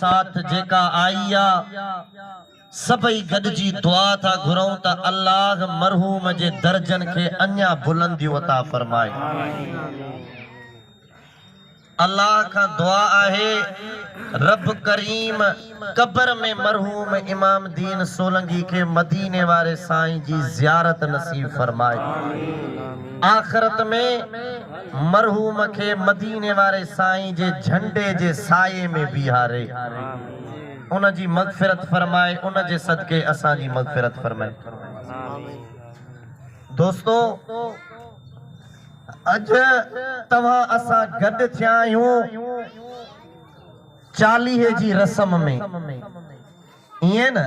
साथ जेका आईया सबई गॾिजी दुआ था घुरऊं त अल्लाह मरहूम जे दर्जन के अन्या बुलंदियूं अता फरमाए। अल्लाह का दुआ आहे रब करीम कब्र में मरहूम इमाम दीन सोलंगी के मदीने वाले साईं जी ज़ियारत नसीब फरमाए। आखिरत में मरहूम के मदीने वाले साईं जे झंडे जे साये में बिहारे उन जी मगफिरत फरमाए, उन जे सदके असां जी मगफिरत फरमाए। दोस्तों अज तवा असा गड थिया आहियूं चालीहे जी रस्म में। इए न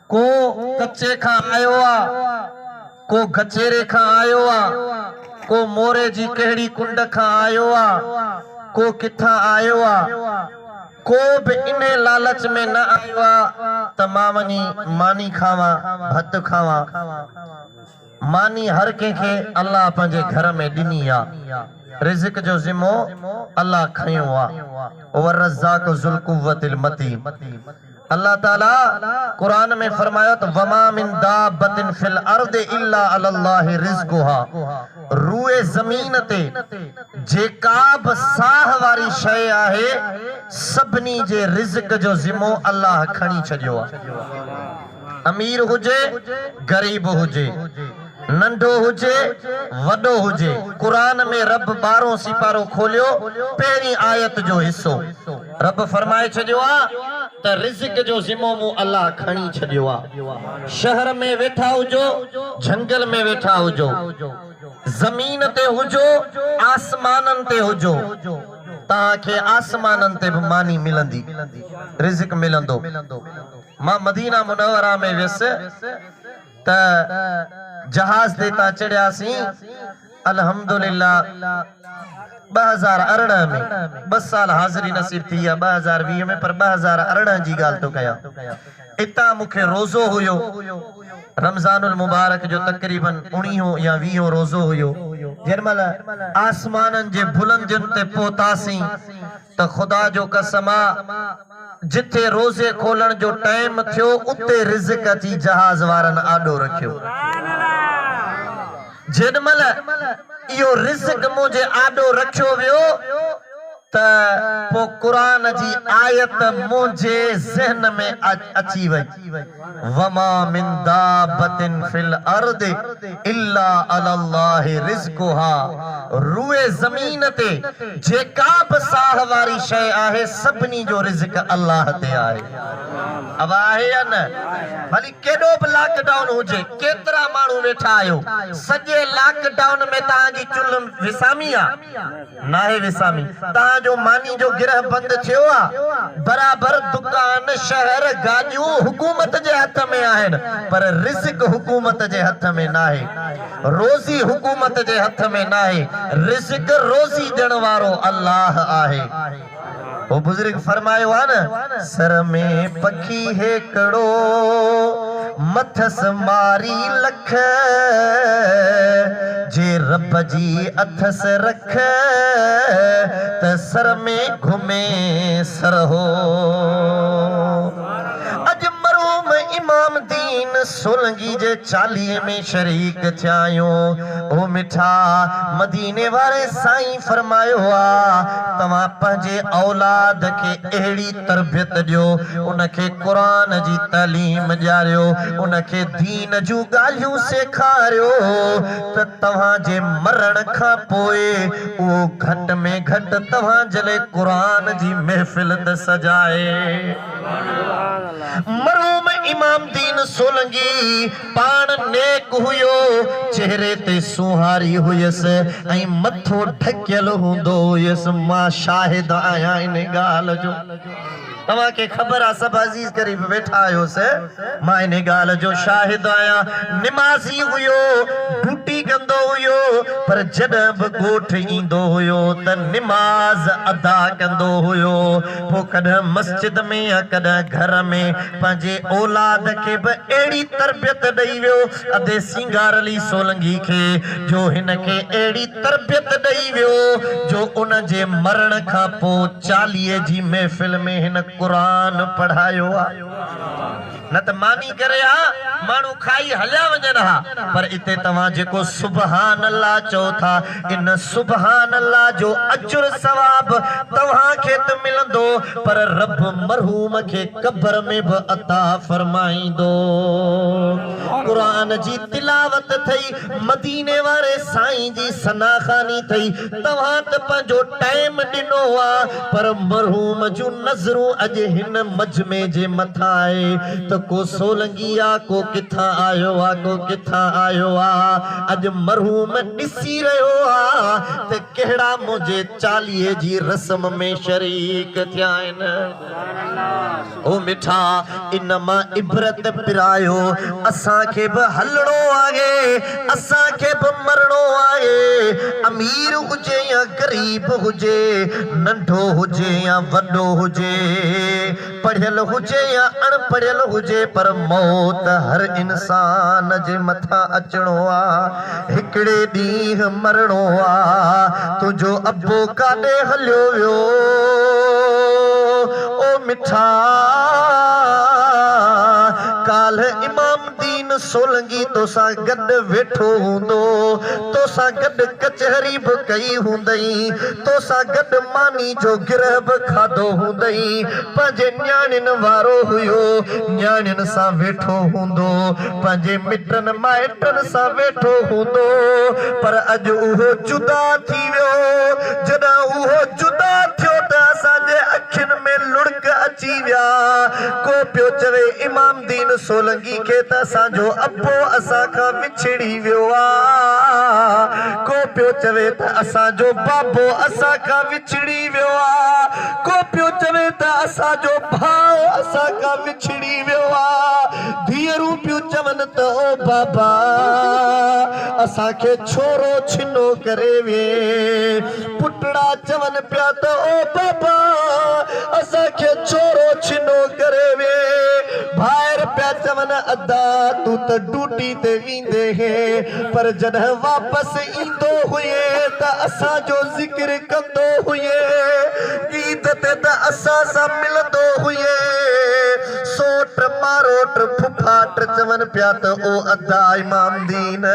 को कच्चे खां आयो आ, को गचेरे खां आयो आ, को मोरे जी कहिड़ी कुंड खां आयो आ, को किथां आयो आ, को भी इने लालच में न आयो आ त मां वञी मानी खावा भत खावा। मानी हर कंहिंखे अल्लाह पंहिंजे घर में ॾिनी आ, रिज़्क जो ज़िम्मो अल्लाह खयो आ। वरज़ाक़ ज़ुल क़ुव्वतिल मतीन। अल्लाह ताला कुरान में फरमायो तो वमा मिन दाबतिन फिल अर्दि इल्ला अल्लाहि रिज़्क़ुहा। रूए ज़मीन ते जेका बि साह वारी शय आहे सभिनी जे रिज़्क जो ज़िम्मो अल्लाह खणी छॾियो आ। अमीर हुजे गरीब हुजे, नंढो हुजे वडो हुजे, कुरान में रब 12 सिपारो खोलियो पहिरीं आयत जो हिस्सो रब फरमाए छॾियो आ त रिज़्क जो ज़िम्मो मूं अल्लाह खणी छॾियो आ। शहर में वेठा हुजो, जंगल में वेठा हुजो, ज़मीन ते हुजो, आसमानन ते हुजो, ताके आसमानन ते भी मानी मिलंदी, रिज़्क मिलंदो। मां मदीना मुनव्वरा में वियसि त जहाज ते ता चढ़ियासीं अल्हम्दुलिल्लाह 2018 में 2 साल हाज़िरी नसीब थी है 2020 में, पर 2018 जी गाल तो कया। इता मुखे रोज़ो हुयो रमजानुल मुबारक जो तकरीबन 19 या 20 रोज़ो हुयो। जरमल आसमानन जे बुलंदियुन ते पहुतासीं त खुदा जो कसमा जिथे रोज़े खोलण जो टाइम थियो उते रिज़्क अची जहाज वारन आडो रखियो। जेॾमल इहो रिज़्क मुझे आडो रखियो वियो त पो कुरान जी आयत मुझे ज़हन में अची वई। वमा मिन दाबतिन फिल अर्दि इल्ला अल्लाहि रिज़्क़ुहा। रूए ज़मीन ते जेका बि साह वारी शय आहे सभिनी जो रिज़्क अल्लाह ते आहे। अब आहे या न? भली केॾो बि लॉकडाउन हुजे, केतिरा माण्हू वेठा आहियो, सॼे लॉकडाउन में तव्हांजी चुल्ह विसामी आ नाहे विसामी, तव्हांजो मानी जो गिरह बंद थियो आ, बराबर दुकान शहर गाॾियूं हुकूमत जे हथ में आहिनि, पर रिज़्क हुकूमत जे हथ में नाहे, रोज़ी हुकूमत जे हथ में नाहे, रिज़्क रोज़ी ॾियण वारो अल्लाह आहे। वो बुजुर्ग फरमायो आ न, सर में पखी हेकड़ो मथस मारी लख, जे रब जी अथस रख त सर में घुमे सर हो। अज मरहूम इमाम दीन सोलंगी जे 40 में शरीक थिया आहियूं। ओ मिठा मदीने वाले साईं फरमायो आ तव्हां पंहिंजे औलाद के अहिड़ी तरबियत ॾियो, उनखे कुरान जी तालीम ॾियारियो, उनखे दीन जूं ॻाल्हियूं सेखारियो त तव्हां जे मरण खां पोइ उहो घटि में घटि तव्हां जले कुरान जी महफ़िल त सजाए। मरहूम इमाम दीन सोलंगी पान नेक हुयो, चेहरे ते सुहारी हुयसि ऐं मथो ढकियल हूंदो हुयसि। मां शाहिद आहियां इन ॻाल्हि जो। तव्हां खे ख़बर आहे सब अज़ीज़ करीब वेठा आहियो से मां इन ॻाल्हि जो शाहिद आहियां निमाज़ी हुयो ड्यूटी कंदो हुयो पर जॾहिं बि ॻोठ ईंदो हुयो त निमाज़ अदा कंदो हुयो पोइ कॾहिं मस्जिद में या कॾहिं घर में पंहिंजे औलाद खे बि अहिड़ी तरबियत ॾेई वियो अदे सिंगार अली सोलंकी खे जो हिन खे अहिड़ी तरबियत ॾेई वियो जो उन जे मरण खां पोइ 40 जी महफ़िल में हिन कुरान पढ़ायो आहे न त मानी करे हा माण्हू खाई हलिया वञनि हा पर इते तव्हां जेको सुभान अल्लाह चओ था इन सुभान अल्लाह जो अजुर सवाब तव्हां खे त मिलंदो पर रब मरहूम खे कब्र में भी अता फरमाईंदो कुरान जी तिलावत थई मदीने वारे साईं जी सनाखानी थई तव्हां त पंहिंजो टाइम ॾिनो आहे पर मरहूम जूं नज़रूं अॼु हिन मजमे जे मथां आहे त को सोलंकी आ को किथां आयो आ को किथां आयो आ अॼु मरहूम ॾिसी रहियो आ त कहिड़ा मुंहिंजे 40 जी रस्म में शरीक थिया आहिनि ओ मिठा इन मां इबरत पिरायो असांखे बि हलणो आहे असांखे बि मरणो आहे अमीर हुजे या गरीब हुजे नंढो हुजे या वॾो हुजे पढ़ियल हुजे या अनपढ़ियल हुजे पर मौत हर इंसान जे मथां अचणो आहे हिकिड़े ॾींहुं मरणो आहे तुंहिंजो अबो काॾे हलियो वियो ओ मिठा काल इमाम दीन सोलंकी तोसां गॾु वेठो हूंदो तोसां गॾु कचहरी बि कई हूंदई तोसां गॾु मानी जो गिरह बि खाधो हूंदई पंहिंजे न्याणियुनि वारो हुयो न्याणियुनि सां वेठो हूंदो पंहिंजे मिटनि माइटनि सां वेठो हूंदो पर अॼु उहो जुदा थी वियो जॾहिं उहो जुदा थियो त असांजे अखियुनि में लुड़क अची विया को पियो चवे इमाम दीन सोलंकी खे त असांजो अबो असां खां विछड़ी वियो आहे को पियो चवे त असांजो बाबो असां खां विछड़ी वियो आहे को पियो चवे त असांजो भाउ असां खां विछड़ी वियो आहे धीअरूं पियो चवनि त ओ बाबा असांखे छोरो छिनो करे वे पुटड़ा चवनि पिया त ओ बाबा असांखे छोरो छिनो करे वे भाइर पिया चवनि अदा तू त ड्यूटी ते वेंदे हे पर जॾहिं वापसि ईंदो हुए त असांजो ज़िक्र कंदो हुए ईद ते त असां सां मिलंदो हुए सोट मारोट फुफाट चवनि पिया त ओ अदा इमाम दीन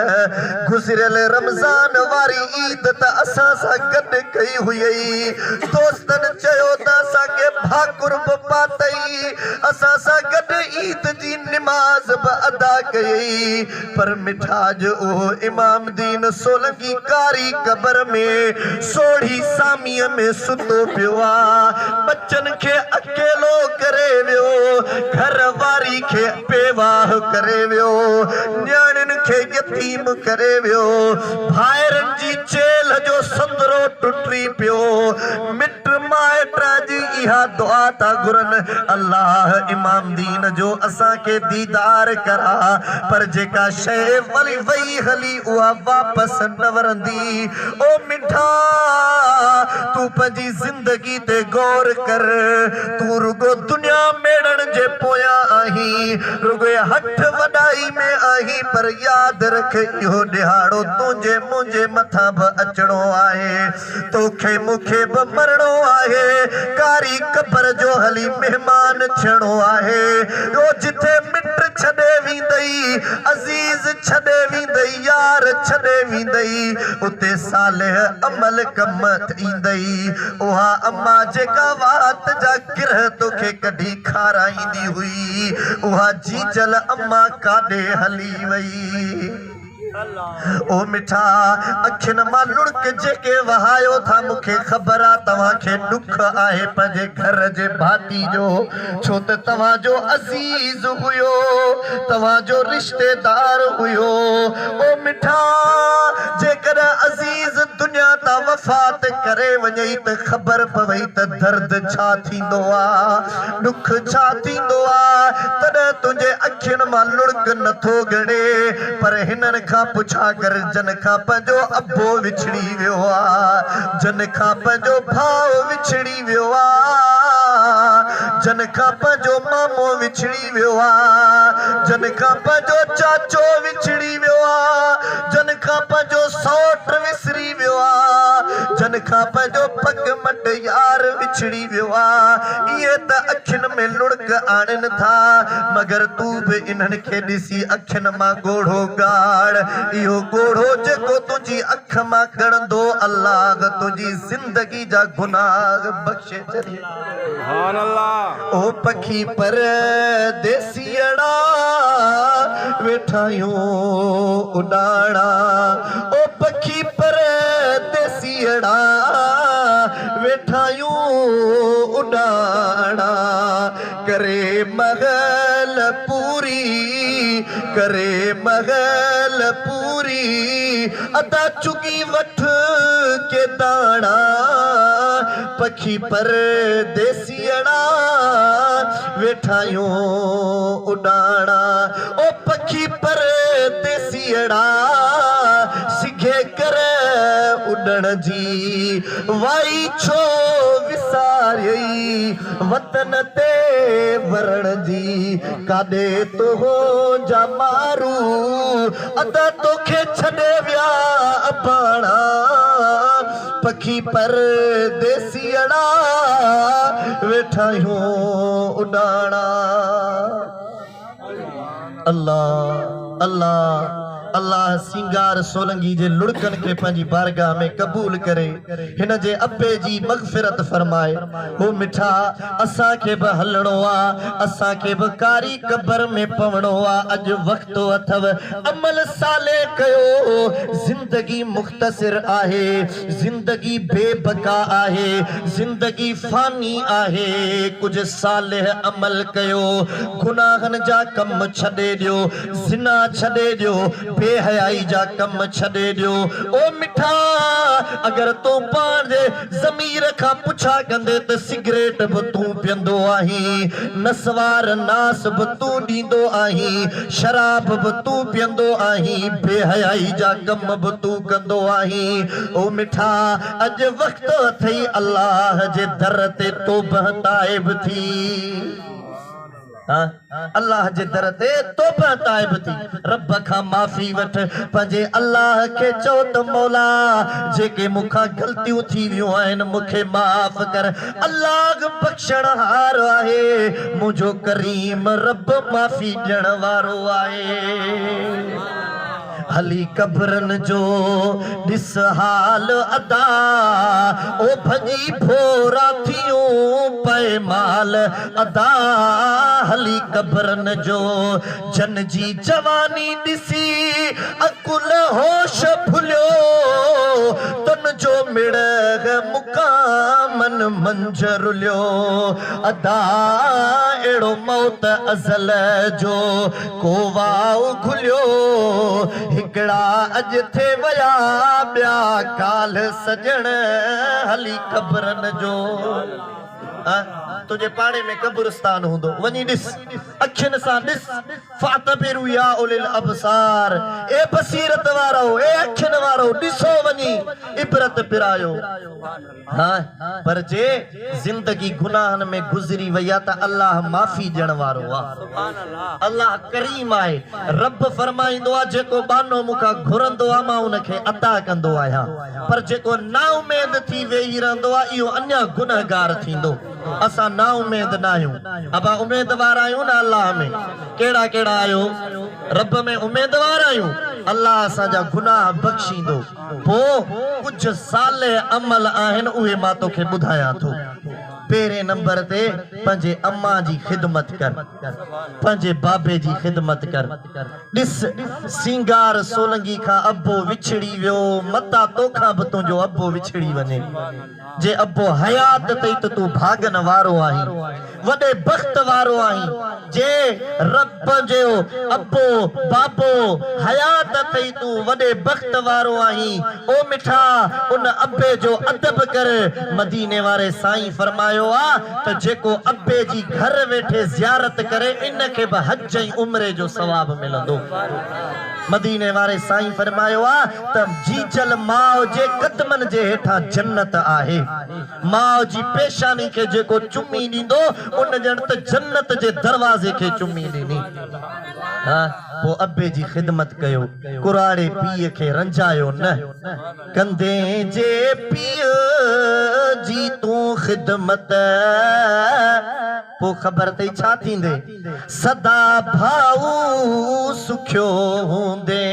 गुज़िरियल रमज़ान वारी ईद त असां सां गॾु कई हुई दोस्तनि चयो त असांखे भाकुर बि पातई असां सां गॾु ईद जी निमाज़ बि अदा कई पर मिठाज उहो इमाम दीन सोलंकी कारी कब्र में सोढ़ी सामीअ में सुतो पियो आहे बच्चनि खे अकेलो करे वियो घर वारी खे बेवाह करे वियो न्याणियुनि खे यतीम करे वियो भाइरनि जी चेल जो संदरो टुटी पियो मिट माइट जी इहा दुआ था घुरनि अल्लाह इमाम दीन जो असांखे दीदार करा पर जेका शइ वरी वई हली उहा वापसि न वरंदी ओ मिठा तू पंहिंजी ज़िंदगी ते गौर कर तू रुगो दुनिया मेड़न जे पोयां आहीं रुगो हथ वॾाई में आहीं पर यादि रख इहो ॾिहाड़ो तुंहिंजे मुंहिंजे मथां बि अचणो आहे तोखे मूंखे बि मरणो आहे कारी कब्र जो हली महिमान थियणो आहे ओ जिथे मिट छॾे वेंदई अज़ीज़ छॾे वेंदई यार छॾे वेंदई उते सालिह अमल कम ईंदई उहा अम्मा जेका वात जा गिरह तोखे कढी खाराईंदी हुई उहा जीजल अम्मा काॾे हली वई ओ मिठा अखिन मां लुड़क जेके वहायो था मुखे खबर आ तव्हां खे दुख आहे पंहिंजे घर जे भाती जो छो त तव्हां जो अजीज हुयो तव्हां जो रिश्तेदार हुयो ओ मिठा जेकर अजीज दुनिया ता वफात करे वञई त खबर पवई त दर्द छा थींदो आ दुख छा थींदो आ तॾहिं तुंहिंजे अखियुनि मां लुड़क नथो गणे पर हिननि खां पुछा कर जन खां पंहिंजो अबो विछड़ी वियो आ जन खां पंहिंजो भाउ विछड़ी वियो आ जन खां पंहिंजो मामो विछड़ी वियो आ जन खां पंहिंजो चाचो विछड़ी वियो आ जन खां पंहिंजो सौट विसरी वियो आ जन खां पंहिंजो पग मट यार विछड़ी वियो आ इहे त अखियुनि में लुड़क आणनि था मगर तू भी इन्हनि खे ॾिसी अखियुनि मां ॻोढ़ो गाड़ इहो ॻोढ़ो जेको तुंहिंजी अख मां ॻणंदो अल्लाह तुंहिंजी ज़िंदगी जा गुनाह बख़्शे छॾे सुभान अल्लाह ओ पखी पर देसियड़ा वेठायूं उडाणा ओ पखी पर देसियड़ा वेठायूं उडाणा करे महल पूरी अदा चुगी वठ के दाना पखी पर देसियड़ा वेठायूं उडाणा ओ पखी पर देसियड़ा सिघे कर उडण जी वाई छो विसारई वतन ते वरण जी काॾे तो हो जा मारू अदा तोखे छॾे विया अबाणा पखी पर देसियड़ा वेठायूं उडाणा अल्लाह अल्लाह अल्लाह सिंगार सोलंगी जे लुड़कन के पंहिंजी बारगाह में कबूल करे हिन जे अब्बे जी मगफिरत फरमाए हो मिठा असां के बि हलणो आ असां के बि कारी कब्र में पवणो आ अॼु वक़्तु अथव अमल साले कयो जिंदगी मुख्तसिर आहे जिंदगी बेबका आहे जिंदगी फानी आहे कुछ सालेह अमल कयो गुनाहन जा कम छॾे ॾियो ज़िना छॾे ॾियो बेहयाई जा कम छॾे ॾियो ओ मिठा अगर तो पाण जे ज़मीर खां पुछा कंदे त सिगरेट बि तूं पीअंदो आहीं नसवार नास बि तूं ॾींदो आहीं शराब बि तूं पीअंदो आहीं बेहयाई जा कम बि तूं कंदो आहीं ओ मिठा अॼु वक़्तु अथई अल्लाह जे दर ते तौबह ताइब थी अल्लाह जे दर ते तौबह ताइब थी रब खां माफ़ी वठ पंहिंजे अल्लाह खे चओ त मौला जेके मूंखां ग़लतियूं थी वियूं आहिनि मूंखे माफ़ कर अल्लाह बख़्शणहार आहे मुंहिंजो करीम रब माफ़ी ॾियण वारो आहे हली कब्रन जो ॾिस हाल अदा ओ भॼी फोरा थियूं पए माल अदा हली कब्रन जो जन जी जवानी ॾिसी अकुल होश भुलियो तन जो मिड़ग मुकामन मंजर लियो अदा अहिड़ो मौत अज़ल जो को वाओ घुलियो हिकड़ा अज थे वया ॿिया काल सजण हली कब्रन जो तुझे पाड़े में कब्रिस्तान हूंदो वनी ॾिस अखियुनि सां ॾिस फातबिरु या उलिल अबसार ए बसीरत वारो ए अखियुनि वारो ॾिसो वनी इबरत पिरायो हाँ पर जे जिंदगी गुनाहन में गुजरी वई आहे त अल्लाह माफ़ी ॾियण वारो आहे अल्लाह करीम आहे रब फरमाईंदो आहे जेको बानो मूंखां घुरंदो आहे मां उनखे अता कंदो आहियां पर जेको ना उमेद थी वेही रहंदो आहे इहो अञा गुनहगार थींदो असां ना उमेद ना आहियूं अबा उमेदवार आहियूं ना अल्लाह में केड़ा केड़ा आयो रब में उमेदवार आहियूं अल्लाह असांजा गुनाह बख़्शींदो पोइ कुछ साले अमल आहिनि उहे मां तोखे ॿुधायां थो पेरे नंबर ते पंजे अम्मा जी खिदमत कर, पंजे बाबे जी खिदमत कर। दिस सिंगार सोलंगी खा अब्बो विछड़ी वियो, मता तोखा भी तुंहिंजो अब्बो विछड़ी वने। जे अब्बो हयात तई तो तू भागन वारो आही, वडे बख्त वारो आही। जे रब जो अब्बो बाबो हयात तई तू वडे बख्त वारो आही। ओ मिठा उन अब्बे जो अदब कर। मदीने वारे साईं फरमायो आ त जेको अब्बे जी घर वेठे ज़ियारत करे इनके बि हज जी उम्रे जो सवाब मिलंदो। मदीने वारे साईं फरमायो आ त जीजल माओ जे कदमन जे हेठा जन्नत आहे। माओ जी पेशानी के जेको चुमी दींदो उन जण त जन्नत जे दरवाजे के चुमी दी। हाँ वो अब्बे जी खिदमत कयो, कुराड़े पीए के रंजायो न। कंदे जे पीए जी तू खिदमत पो खबर तई छा थींदे, सदा भाऊ सुखियो हूंदे।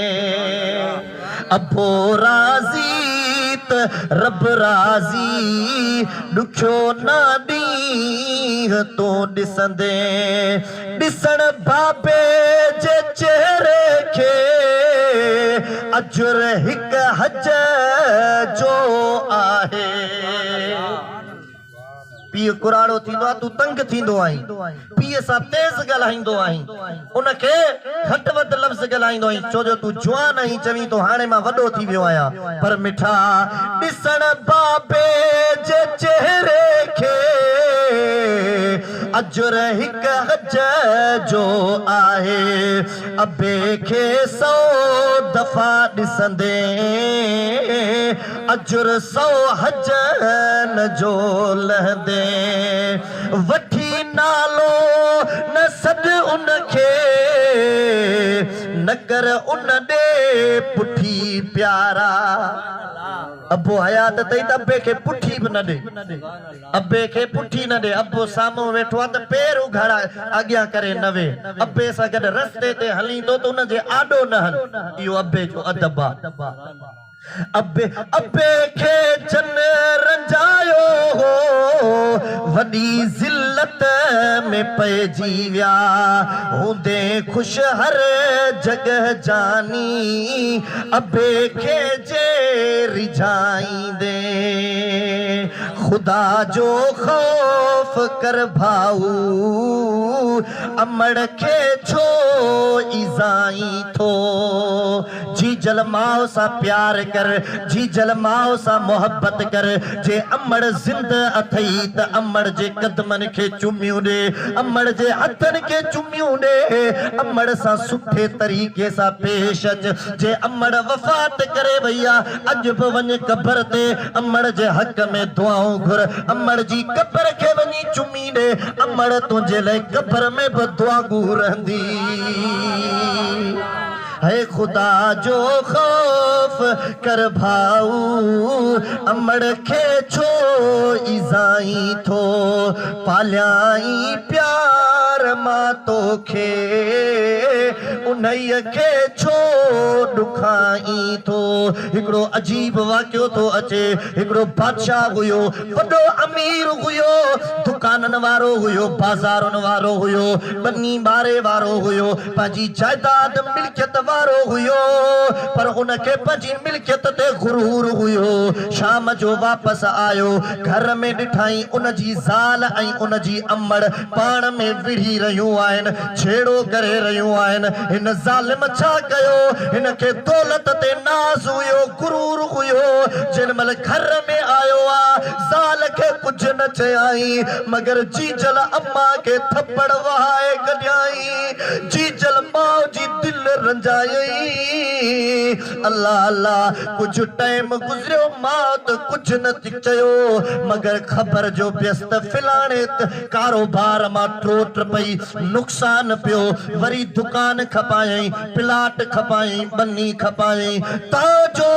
अब्बो राज़ी त रब राज़ी, दुखियो ना ॾींहं तो ॾिसंदे। ॾिसण बाबे जे चेहरे खे अजुर हिक हज जो आहे। पीउ कुराड़ो थींदो आहे, तू तंग थींदो आहीं। पीउ सां तेज ॻाल्हाईंदो आहीं, उनखे घटि वधि लफ़्ज़ ॻाल्हाईंदो आहीं, छो जो तू जवान आहीं। चवीं तो हाणे मां वॾो थी वियो आहियां। पर मिठा ॾिसण बाबे जे चेहरे खे अजुर हिक हज जो आहे। अबे खे 100 दफ़ा ॾिसंदे अजुर 100 हजन जो लहंदे। वठी नालो न सॾ उनखे, न कर उन ॾे पुठी प्यारा। अब्बो हयात तई त अब्बे खे पुठी भी न दे, अब्बे खे पुठी न दे। अब्बो साम्हूं वेठो आहे त पैर उघाड़ा अॻियां करे न वे। अब्बे सां गॾु रस्ते ते हलींदो त उन जे आॾो न हल। इहो अब्बे जो अदब आहे। अब्बे खे जन रंजायो हो, वॾी ज़िल्लत में पइजी विया। हूंदे ख़ुश हर जगह जानी, अब्बे खे जे रिझाईंदे। खुदा जो खौफ कर भाऊ, अमड़ के छो इज़ाई थो। जी जल माओ सा प्यार कर, जी जल माओ सा मोहब्बत कर। जे अमड़ जिंद अथई त अमड़ जे कदमन के चुमियूं दे, अमड़ जे हथन के चुमियूं दे। अमड़ सा सुठे तरीके सा पेश अच। जे अमड़ वफात करे भैया अज बि वञ कब्र ते, अमड़ जे हक में दुआऊं घुर। अमड़ जी कब्र के वञी चुमी दे, अमड़ तुंहिंजे लाइ कब्र में भी दुआ रहंदी। है खुदा जो खौफ कर भाऊ, अमड़ खे छो इज़ाई थो। पालियाई प्यार मां तोखे, उन्हीअ खे छो ॾुखाई थो। हिकिड़ो अजीब वाक़ियो थो अचे। हिकिड़ो बादशाह हुयो, वॾो अमीर हुयो, दुकाननि वारो हुयो, बाज़ारुनि वारो हुयो, बनी बारे वारो हुयो, पंहिंजी जायदाद मिल्कियत वारो हुयो। पर उनखे पंहिंजी मिल्कियत ते गुरूर हुयो। शाम जो वापस आयो, घर में ॾिठाई उनजी ज़ाल ऐं उनजी अमड़ पाण में विढ़ी रहियूं आहिनि, छेड़ो करे रहियूं आहिनि। हिन ज़ालिम छा कयो? हिनखे दौलत ते नाज़ हुयो, गुरूर हुयो। जिन महिल घर में आयो आहे, ज़ाल खे कुझु न चयाई, मगर जीजल अम्मा के थप्पड़ वहाए कढियाई। जीजल माउ जी दिल रंजाई। अल्लाह अल्लाह, कुछ टाइम गुजरियो, मां तो कुछ न चयो, मगर खबर जो व्यस्त फिलाने कारोबार मां ट्रोट पई नुक़सान पियो वरी दुकान खपाई प्लाट खपाई बन्नी खपाई ताजो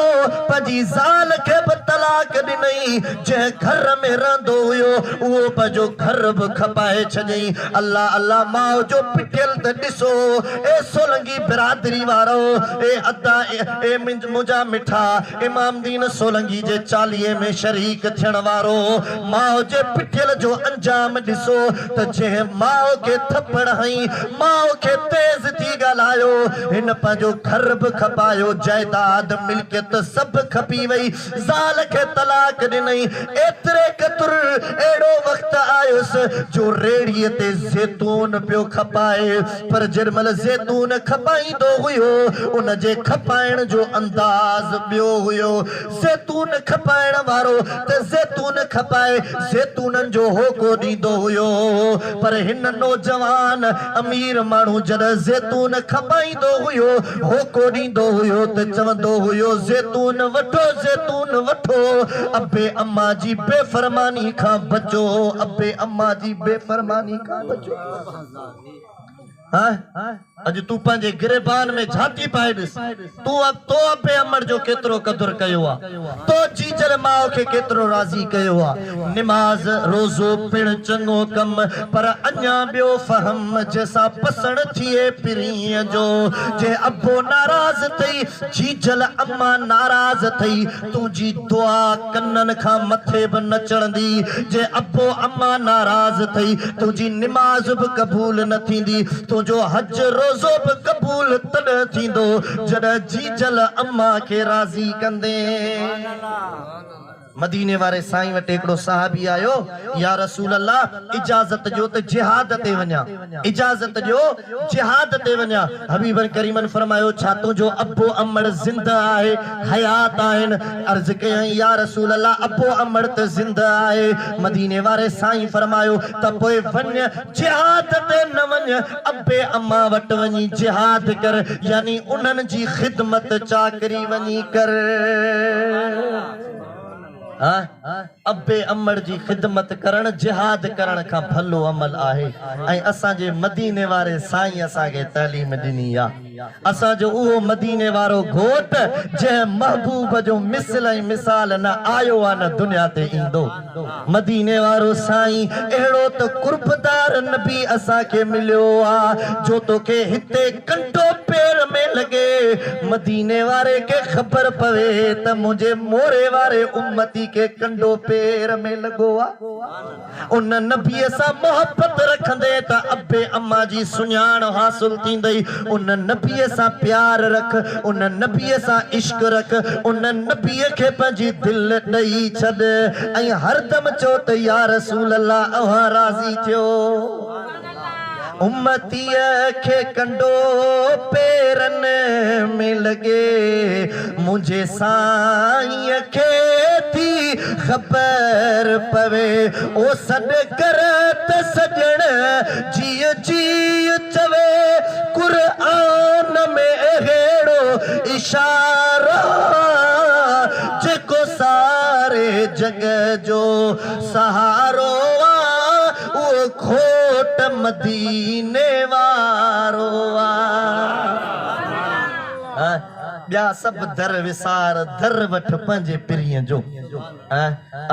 पजी ज़ाल के तलाक ॾिनई जे घर में रहंदो हुयो वो पजो घर ब खपाए छॾई अल्लाह अल्लाह माओ जो पिटियल त ॾिसो ए सोलंगी बिरादरी वारो ए अदा ए मुंहिंजा मिठा इमाम दीन सोलंगी जे चालीहे में शरीक थियण वारो माओ जे पिटियल जो अंजाम ॾिसो त जे माओ के थप्पड़ हई माओ के तेज थी ॻाल्हायो हिन पंहिंजो घर ब खपायो जायदाद मिल्कियत सभु खपी वई ज़ाल के तलाक ॾिनई एतिरे कतुर अहिड़ो वक़्तु आयुसि जो रेड़ीअ ते ज़ैतून पियो खपाए पर जेॾीमहिल ज़ैतून खपाईंदो हुयो उन जे खपाइण जो अंदाज़ ॿियो हुयो ज़ैतून खपाइण वारो त ज़ैतून खपाए ज़ैतूननि जो होको ॾींदो हुयो पर हिन नौजवान अमीर माण्हू जॾहिं ज़ैतून खपाईंदो हुयो होको ॾींदो हुयो त चवंदो हुयो ज़ैतून वठो अबे अम्मा जी बेफरमानी खां बचो अबे अम्मा जी बेफरमानी खां बचो अज तू पंहिंजे गिरबान में झाती पाए ॾिस तू तो अबे अमर जो केतिरो कदुर कयो आहे तो जीजल माओ खे केतिरो राज़ी कयो आहे निमाज़ रोज़ो पिण चङो कम पर अञा ॿियो फहम जैसा पसण थिए पिरीअ जो जे अबो नाराज़ थई जीजल अम्मा नाराज़ थई तुंहिंजी दुआ कन्ननि खां मथे बि न चढ़ंदी जे अबो अम्मा नाराज़ थई तुंहिंजी निमाज़ बि क़बूल न थींदी जो हज रोज़ो बि क़बूल तॾहिं थींदो जॾहिं जीजल अम्मा खे राज़ी कंदे मदीने वारे साईं वटि हिकिड़ो साहबी आयो या रसूल अल्लाह इजाज़त ॾियो त जिहाद ते वञा इजाज़त ॾियो जिहाद ते वञा हबीबन करीमन फरमायो छा तुंहिंजो अबो अमड़ ज़िंदा आहे हयात आहिनि अर्ज़ कयई या रसूल अल्लाह अबो अमड़ त ज़िंदा आहे मदीने वारे साईं फरमायो त पोइ वञ जिहाद ते न वञ अबे अम्मा वटि वञी जिहाद कर यानी उन्हनि जी ख़िदमत चाकरी वञी कर अबे अमड़ जी ख़िदमत करण जिहाद करण का भलो अमल आहे ऐं असांजे मदीने वारे साईं असांखे तालीम ॾिनी आहे असांजो उहो मदीने वारो घोट जंहिं महबूब जो मिसल ऐं मिसाल न आयो आहे न दुनिया ते ईंदो मदीने वारो साईं अहिड़ो त कुर्बदार नबी असांखे मिलियो आहे जो तोखे हिते कंटो पेर में लॻे मदीने वारे खे ख़बर पवे त मुंहिंजे मोरे वारे उम्मती के कंडो पेर में लगो उन नबीअ सां मोहब्बत रखंदे त अबे अम्मा जी सुञाण हासिल थींदई उन नबीअ सां प्यार रख उन नबीअ सां इश्क रख उन नबीअ खे पंहिंजी दिल ॾेई छॾ ऐं हरदम चओ त या रसूल अल्लाह अव्हां राज़ी थियो उम्मतीअ खे कंडो पेरन में लगे मुझे साईं खे थी खबर पवे ओ सॾ कर त सजण जीअ जीअ चवे क़ुरान में अहिड़ो इशारा जेको सारे जग जो सहारो वो खोट मदीने वारो ॿिया सब दर विसार दर वठ पंहिंजे पिरीअ जो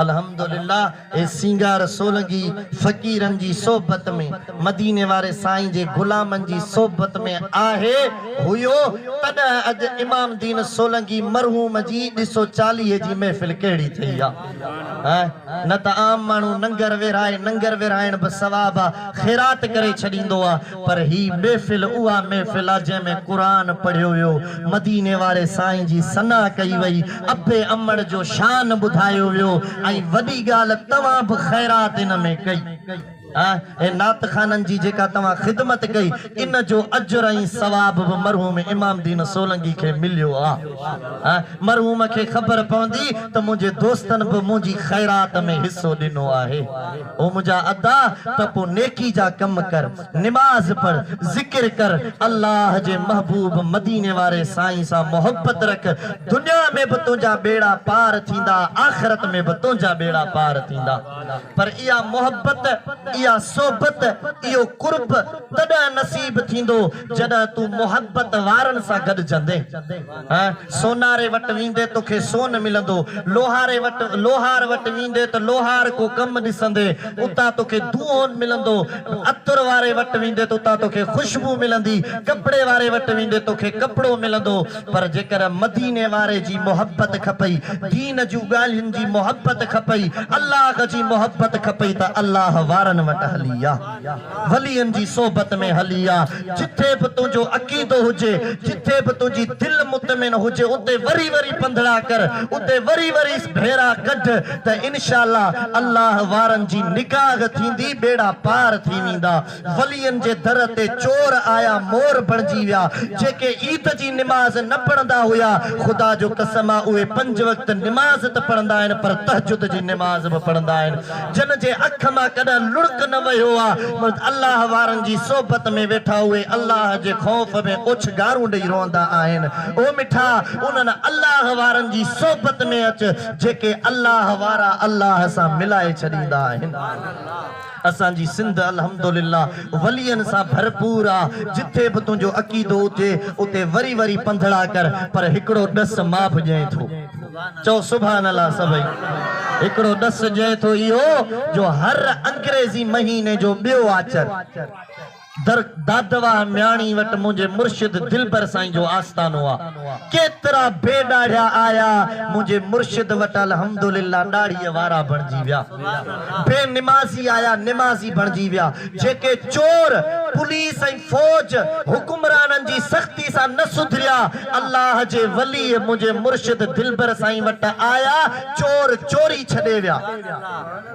अल्हम्दुलिल्लाह ए सिंगार सोलंगी फ़कीरनि जी सोबत में मदीने वारे साईं जे गुलामनि जी सोबत में आहे हुयो तॾहिं अॼु इमाम दीन सोलंगी मरहूम जी 240 जी महफ़िल कहिड़ी थी आहे न त आम माण्हू नंगर विराइण बि सवाब आहे ख़ैरात करे छॾींदो आहे पर ही महफ़िल उहा महफ़िल आहे जंहिंमें क़ुरान पढ़ियो वियो मदीने वारे साईं जी सना कई वई अबे अमड़ जो शान ॿुधायो वियो ऐं वॾी ॻाल्हि तव्हां बि ख़ैरात इन में कई नात खानन जी जेका तव्हां ख़िदमत कई इन जो अजर ऐं सवाब बि मरहूम इमाम दीन सोलंगी खे मिलियो आहे मरहूम खे ख़बर पवंदी त मुंहिंजे दोस्तनि बि मुंहिंजी ख़ैरात में हिसो ॾिनो आहे ओ मुंहिंजा अदा त पोइ नेकी जा कम कर निमाज़ पढ़ ज़िक्र कर अल्लाह जे महबूब मदीने वारे साईं सां मोहब्बत रख दुनिया में बि तुंहिंजा बेड़ा पार थींदा आख़िरत में बि तुंहिंजा बेड़ा पार थींदा पर इहा मोहब्बत इया सोबत इयो कुर्ब तदा नसीब थींदो जदा तू मोहब्बत वारन सा गड जंदे। सोनारे वट वींदे तोखे सोन मिलंदो, लोहारे वट लोहार वट वींदे तो लोहार को कम दिसंदे, उता तोखे धुओं मिलंदो। अतर वारे वट वींदे तो उता तोखे खुशबू मिलंदी, कपड़े वारे वट वींदे तोखे कपड़ो मिलंदो। पर जेकर मदीने वारे जी मोहब्बत खपई, दीन जू गालिन जी मोहब्बत खपई, अल्लाह जी मोहब्बत खपई त अल्लाह वारन वट हलिया, वलियन जी सोबत में हलिया। जिथे भी तुझो अकीदो हुजे, जिथे भी तुझी दिल मुतमिन हुजे, उते वरी वरी पंधड़ा कर, उते वरी वरी भेरा गड त इंशाअल्लाह अल्लाह वारन जी निकाह थींदी, बेड़ा पार थी वेंदा। वलियन जे दर ते चोर आया मोर बणजी विया, जेके ईद जी नमाज न पढ़ंदा हुया, खुदा जो कसम आ उहे 5 वक्त नमाज त पढ़ंदा आहिनि पर तहज्जुद जी नमाज भी पढ़ंदा आहिनि। जन जे अख मां कदा लुड़क न वयो आ, अल्लाह वारन जी सोबत में वेठा हुए अल्लाह जे खौफ में उछ गारूं ॾेई रोंदा आहिनि। ओ मिठा उन्हनि अल्लाह वारन जी सोबत में अच, जेके अल्लाह वारा अल्लाह सां मिलाए छॾींदा आहिनि। असांजी सिंध अल्हम्दुलिल्लाह वलियन सा भरपूर आ। जिथे भी तुझो अकीदो हुजे उते वरी वरी पंधड़ा कर, पर हिकड़ो दस माफ जए थो। चो सुभान अल्लाह सभई। हिकड़ो दस जए थो इहो जो हर अंग्रेजी महीने जो बियो आचर दर दादवा म्याणी वट मुझे मुर्शिद दिलबर साईं जो आस्थानो आ। केतरा बेडाढ़िया आया मुझे मुर्शिद वट अल्हम्दुलिल्लाह दाढ़ी वारा बणजी विया, बेनिमाजी आया निमाजी बणजी विया। जेके चोर पुलिस ऐं फौज हुकुमरानन जी सख्ती सा न सुधरिया, अल्लाह जे वली मुझे मुर्शिद दिलबर साईं वट आया, चोर चोरी छॾे विया।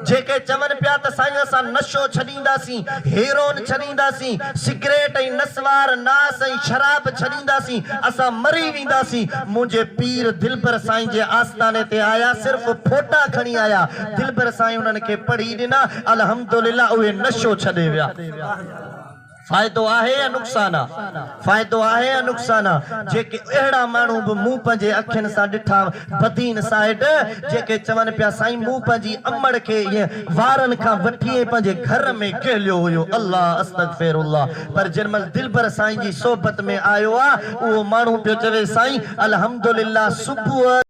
जेके चवन पिया त साईं असां नशो छॾींदासीं, हेरोन छॾींदासीं, सिगरेट ऐं नसवार नास ऐं शराब छॾींदासीं, असां मरी वेंदासीं, मुंहिंजे पीर दिलबर साईं जे आस्थाने ते आया, सिर्फ़ फोटा खणी आया। दिलबर साईं उन्हनि खे पढ़ी ॾिना, अल्हम्दुलिल्लाह उहे नशो छॾे विया। फायदो आहे या नुक़सान आहे? फायदो आहे या नुक़सान आहे? जेके अहिड़ा माण्हू बि मूं पंहिंजे अखियुनि सां ॾिठा बदीन साइड, जेके चवनि पिया साईं मूं पंहिंजी अमड़ खे ईअं वारनि खां वठी पंहिंजे घर में केलियो हुयो। अल्लाह अस्तगफिरुल्लाह। पर जंहिंमहिल दिलबर साईं जी सोबत में आयो आहे, उहो माण्हू पियो चवे साईं अल्हम्दुलिल्लाह सुबुह